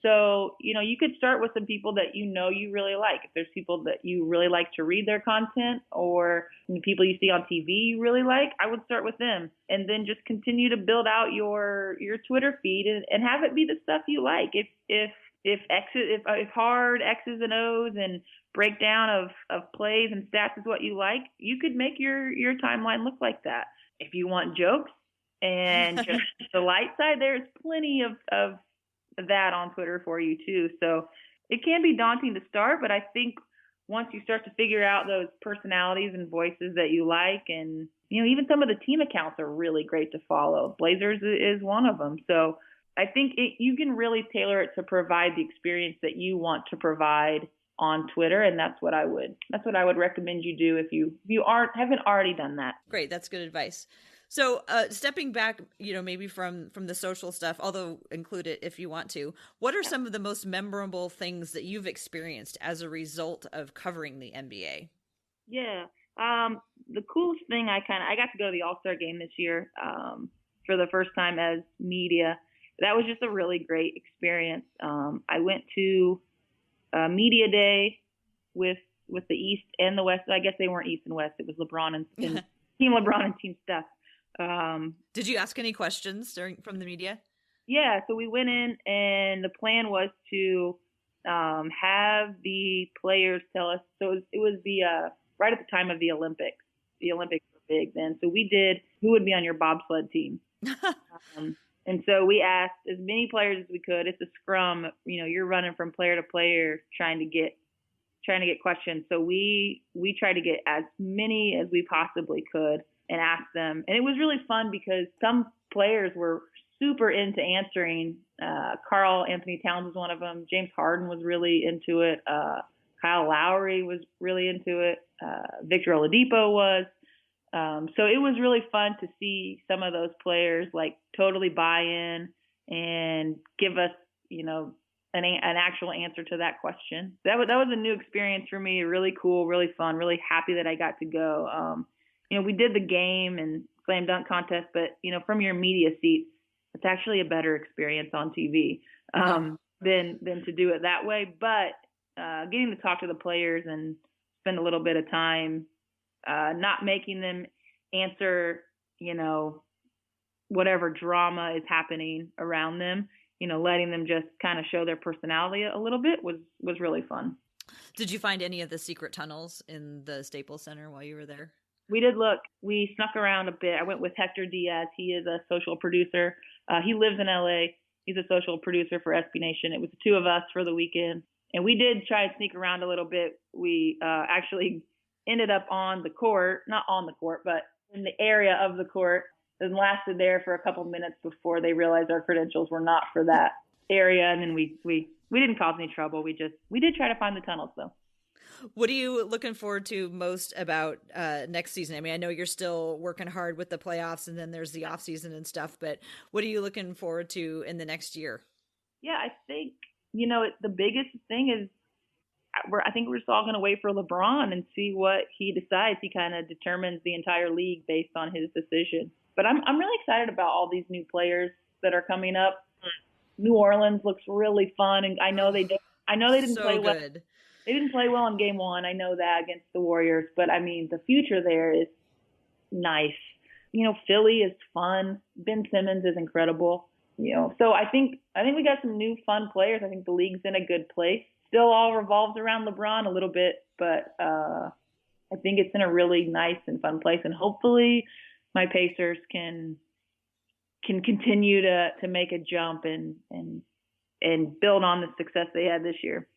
So, you know, you could start with some people that you know you really like. If there's people that you really like to read their content, or people you see on TV you really like, I would start with them. And then just continue to build out your Twitter feed and have it be the stuff you like. If if hard X's and O's and breakdown of plays and stats is what you like, you could make your timeline look like that. If you want jokes and just the light side, there's plenty of that on Twitter for you too. So it can be daunting to start, but I think once you start to figure out those personalities and voices that you like, and even some of the team accounts are really great to follow. Blazers is one of them. So I think you can really tailor it to provide the experience that you want to provide on Twitter, and that's what I would recommend you do if you haven't already done that. Great, that's good advice. So stepping back, maybe from the social stuff, although include it if you want to, what are some of the most memorable things that you've experienced as a result of covering the NBA? Yeah. The coolest thing I got to go to the All-Star game this year for the first time as media. That was just a really great experience. I went to Media Day with the East and the West. I guess they weren't East and West. It was LeBron and Team LeBron and Team Steph. Did you ask any questions from the media? Yeah, so we went in, and the plan was to have the players tell us. So it was the right at the time of the Olympics. The Olympics were big then, so we did who would be on your bobsled team. And so we asked as many players as we could. It's a scrum, you're running from player to player trying to get questions. So we tried to get as many as we possibly could and ask them. And it was really fun because some players were super into answering. Karl Anthony Towns was one of them. James Harden was really into it. Kyle Lowry was really into it. Victor Oladipo was. So it was really fun to see some of those players totally buy in and give us, an actual answer to that question. That was a new experience for me. Really cool, really fun, really happy that I got to go. We did the game and slam dunk contest, but from your media seats, it's actually a better experience on TV than to do it that way. But getting to talk to the players and spend a little bit of time, not making them answer, whatever drama is happening around them, letting them just kind of show their personality a little bit was really fun. Did you find any of the secret tunnels in the Staples Center while you were there? We did look. We snuck around a bit. I went with Hector Diaz. He is a social producer. He lives in LA. He's a social producer for SB Nation. It was the two of us for the weekend. And we did try and sneak around a little bit. We actually ended up on the court, not on the court, but in the area of the court, and lasted there for a couple minutes before they realized our credentials were not for that area. And then we didn't cause any trouble. We did try to find the tunnels though. What are you looking forward to most about next season? I mean, I know you're still working hard with the playoffs and then there's the off season and stuff, but what are you looking forward to in the next year? Yeah, I think, the biggest thing is I think we're just all going to wait for LeBron and see what he decides. He kind of determines the entire league based on his decision. But I'm really excited about all these new players that are coming up. New Orleans looks really fun, and I know they didn't so play well. Good. They didn't play well in Game 1. I know that against the Warriors, but I mean the future there is nice. Philly is fun. Ben Simmons is incredible. So I think we got some new fun players. I think the league's in a good place. Still all revolves around LeBron a little bit, but I think it's in a really nice and fun place. And hopefully my Pacers can continue to make a jump and build on the success they had this year.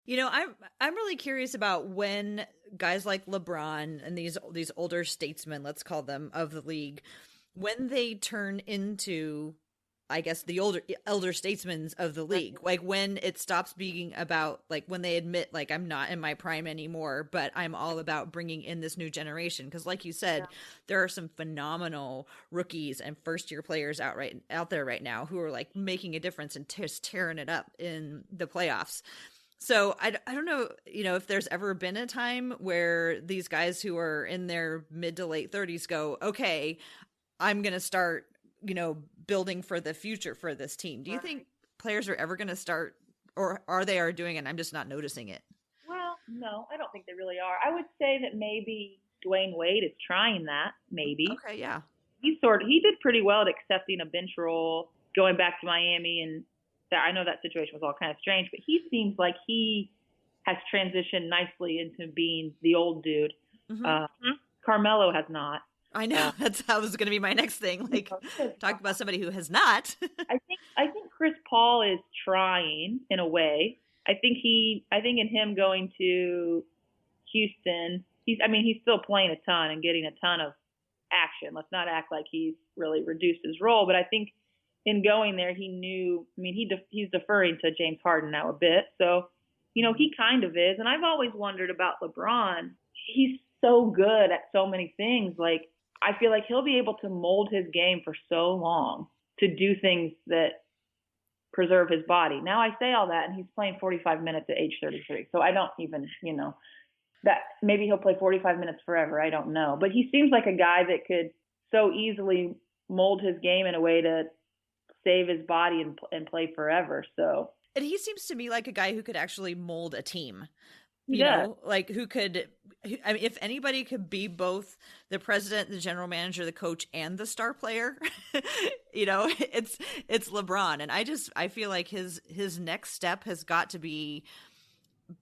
I'm really curious about when guys like LeBron and these older statesmen, let's call them, of the league, when they turn into, I guess, the elder statesmen of the league, like when it stops being about, like when they admit, like, I'm not in my prime anymore, but I'm all about bringing in this new generation. Because like you said, there are some phenomenal rookies and first year players out there right now who are like making a difference and just tearing it up in the playoffs. So I don't know, if there's ever been a time where these guys who are in their mid to late 30s go, okay, I'm going to start, building for the future for this team. Do you think players are ever going to start, or are they doing it and I'm just not noticing it? Well, no, I don't think they really are. I would say that maybe Dwayne Wade is trying that, maybe. Okay, yeah. He did pretty well at accepting a bench role, going back to Miami, and I know that situation was all kind of strange, but he seems like he has transitioned nicely into being the old dude. Carmelo has not. I know. That was going to be my next thing. Like, talk about somebody who has not. I think Chris Paul is trying in a way. I think in him going to Houston, he's still playing a ton and getting a ton of action. Let's not act like he's really reduced his role, but I think in going there, he knew. I mean, he's deferring to James Harden now a bit, so he kind of is. And I've always wondered about LeBron. He's so good at so many things. Like, I feel like he'll be able to mold his game for so long to do things that preserve his body. Now I say all that, and he's playing 45 minutes at age 33. So I don't even, that maybe he'll play 45 minutes forever. I don't know. But he seems like a guy that could so easily mold his game in a way to save his body and play forever. So. And he seems to me like a guy who could actually mold a team. Like who could, I mean, if anybody could be both the president, the general manager, the coach, and the star player, it's LeBron. And I feel like his next step has got to be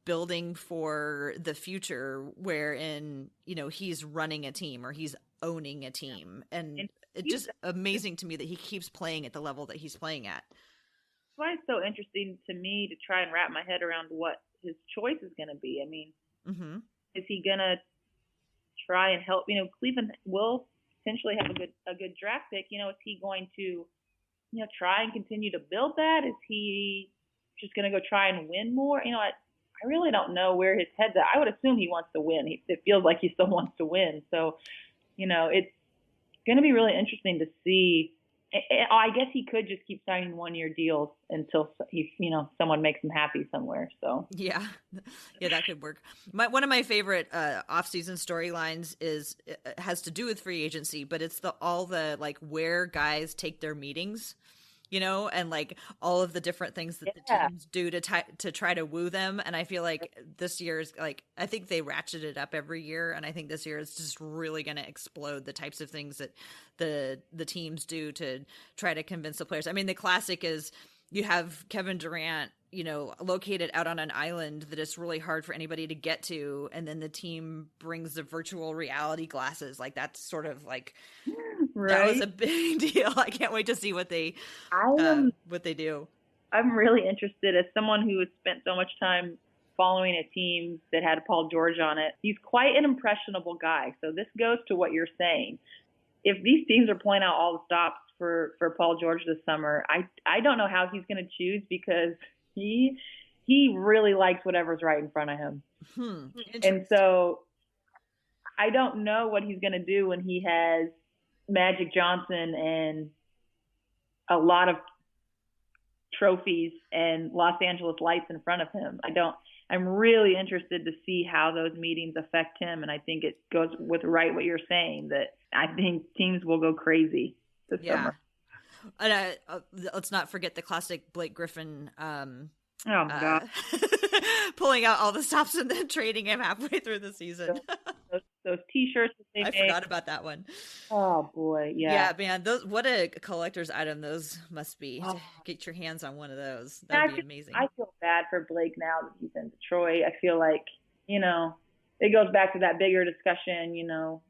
building for the future wherein, he's running a team or he's owning a team. And it's just amazing to me that he keeps playing at the level that he's playing at. That's why it's so interesting to me to try and wrap my head around what his choice is going to be. I mean, is he going to try and help? Cleveland will potentially have a good draft pick. Is he going to, try and continue to build that? Is he just going to go try and win more? I really don't know where his head's at. I would assume he wants to win. It feels like he still wants to win. So, it's going to be really interesting to see. I guess he could just keep signing 1-year deals until someone makes him happy somewhere. So yeah, that could work. One of my favorite off-season storylines has to do with free agency, but it's all the like where guys take their meetings, and like all of the different things that the teams do to try to woo them. And I feel like this year's I think they ratchet it up every year, and I think this year is just really going to explode the types of things that the teams do to try to convince the players. I mean, the classic is you have Kevin Durant, located out on an island that it's really hard for anybody to get to, and then the team brings the virtual reality glasses. Like that's sort of like that was a big deal. I can't wait to see what they do. I'm really interested as someone who has spent so much time following a team that had Paul George on it. He's quite an impressionable guy. So this goes to what you're saying. If these teams are pulling out all the stops for Paul George this summer, I don't know how he's going to choose because he really likes whatever's right in front of him. And so I don't know what he's going to do when he has Magic Johnson and a lot of trophies and Los Angeles lights in front of him. I'm really interested to see how those meetings affect him. And I think it goes with what you're saying, that I think teams will go crazy this summer. And let's not forget the classic Blake Griffin. Oh my God. Pulling out all the stops and then trading him halfway through the season. Those T-shirts that they made. I forgot about that one. Oh boy, yeah. Yeah, man, what a collector's item those must be. To get your hands on one of those, that'd be amazing. I feel bad for Blake now that he's in Detroit. I feel like it goes back to that bigger discussion.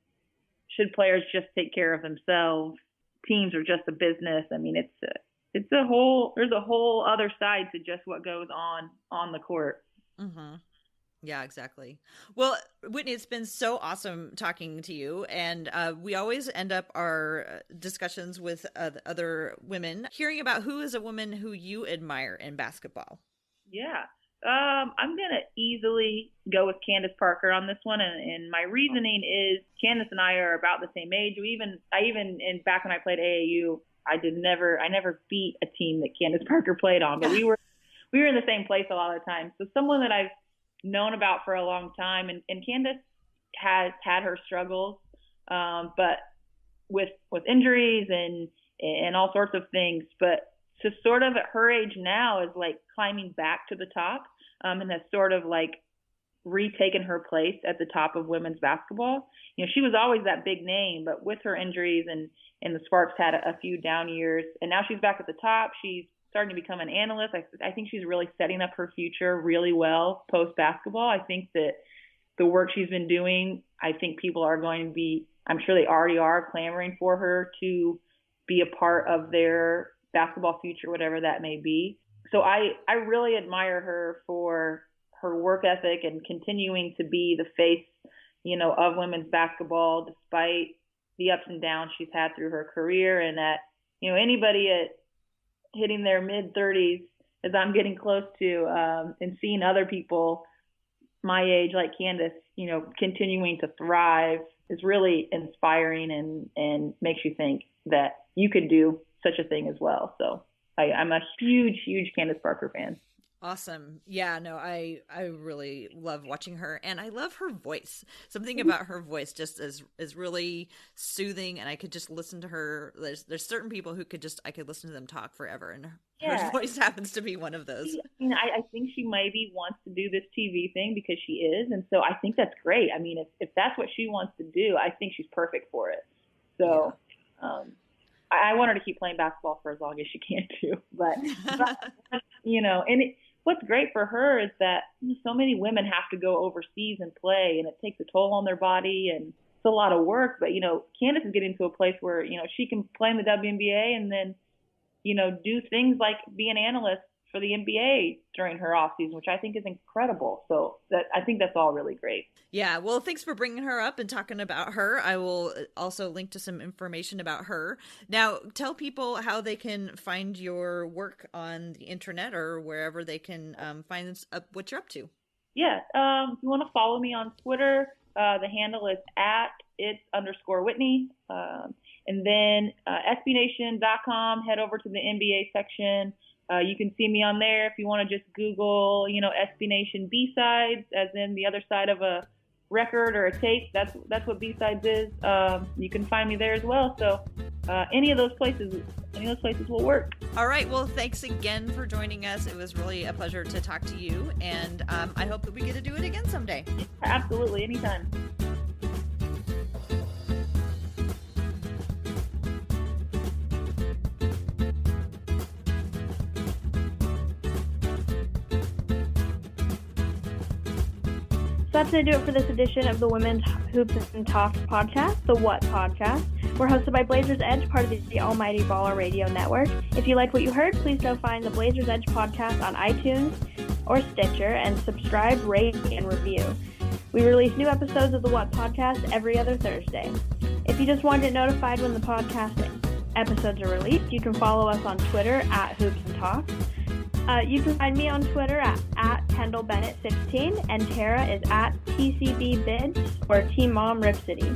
Should players just take care of themselves? Teams are just a business. I mean, there's a whole other side to just what goes on the court. Mm-hmm. Yeah, exactly. Well, Whitney, it's been so awesome talking to you. And we always end up our discussions with other women, hearing about who is a woman who you admire in basketball. Yeah. I'm going to easily go with Candace Parker on this one. And my reasoning is Candace and I are about the same age. Back when I played AAU, I never beat a team that Candace Parker played on, but we were in the same place a lot of the time. So someone that I've known about for a long time, and Candace has had her struggles, but with injuries and all sorts of things, but to sort of at her age now is like climbing back to the top, and has sort of like retaken her place at the top of women's basketball. She was always that big name, but with her injuries and the Sparks had a few down years, and now she's back at the top. She's starting to become an analyst. I think she's really setting up her future really well post-basketball. I think that the work she's been doing, I think people are going to be, I'm sure they already are, clamoring for her to be a part of their basketball future, whatever that may be. So I really admire her for her work ethic and continuing to be the face, of women's basketball, despite the ups and downs she's had through her career. And that, anybody at hitting their mid-30s, as I'm getting close to, and seeing other people my age, like Candace, continuing to thrive is really inspiring and makes you think that you could do such a thing as well. So I'm a huge, huge Candace Parker fan. Awesome. Yeah, no, I really love watching her, and I love her voice. Something about her voice just is really soothing, and I could just listen to her. There's certain people who I could listen to them talk forever, and her voice happens to be one of those. I think she maybe wants to do this TV thing because she is, and so I think that's great. I mean, if that's what she wants to do, I think she's perfect for it. So, I want her to keep playing basketball for as long as she can too. But what's great for her is that so many women have to go overseas and play, and it takes a toll on their body, and it's a lot of work. But, Candace is getting to a place where, she can play in the WNBA and then, do things like be an analyst for the NBA during her off season, which I think is incredible. So I think that's all really great. Yeah. Well, thanks for bringing her up and talking about her. I will also link to some information about her. Now, tell people how they can find your work on the internet or wherever they can find what you're up to. Yeah. If you want to follow me on Twitter, the handle is @its_Whitney. And then SBNation.com, head over to the NBA section. You can see me on there if you want to just Google, SB Nation B-sides, as in the other side of a record or a tape. That's what B-sides is. You can find me there as well. So any of those places will work. All right. Well, thanks again for joining us. It was really a pleasure to talk to you, and I hope that we get to do it again someday. Absolutely, anytime. So that's going to do it for this edition of the Women's Hoops and Talks podcast, the What Podcast. We're hosted by Blazers Edge, part of the Almighty Baller Radio Network. If you like what you heard, please go find the Blazers Edge podcast on iTunes or Stitcher and subscribe, rate, and review. We release new episodes of the What Podcast every other Thursday. If you just want to get notified when the podcast episodes are released, you can follow us on Twitter @HoopsandTalks. You can find me on Twitter at KendylBennett16, and Tara is @TCBBids or Team Mom Ripcity.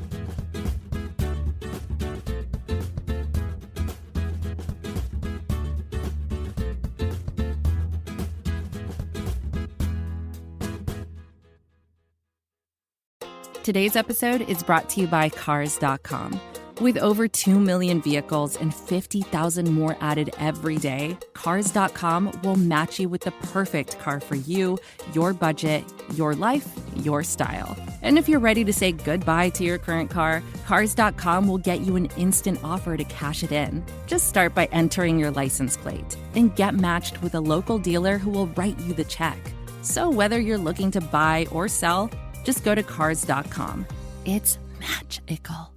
Today's episode is brought to you by Cars.com. With over 2 million vehicles and 50,000 more added every day, Cars.com will match you with the perfect car for you, your budget, your life, your style. And if you're ready to say goodbye to your current car, Cars.com will get you an instant offer to cash it in. Just start by entering your license plate and get matched with a local dealer who will write you the check. So whether you're looking to buy or sell, just go to Cars.com. It's magical.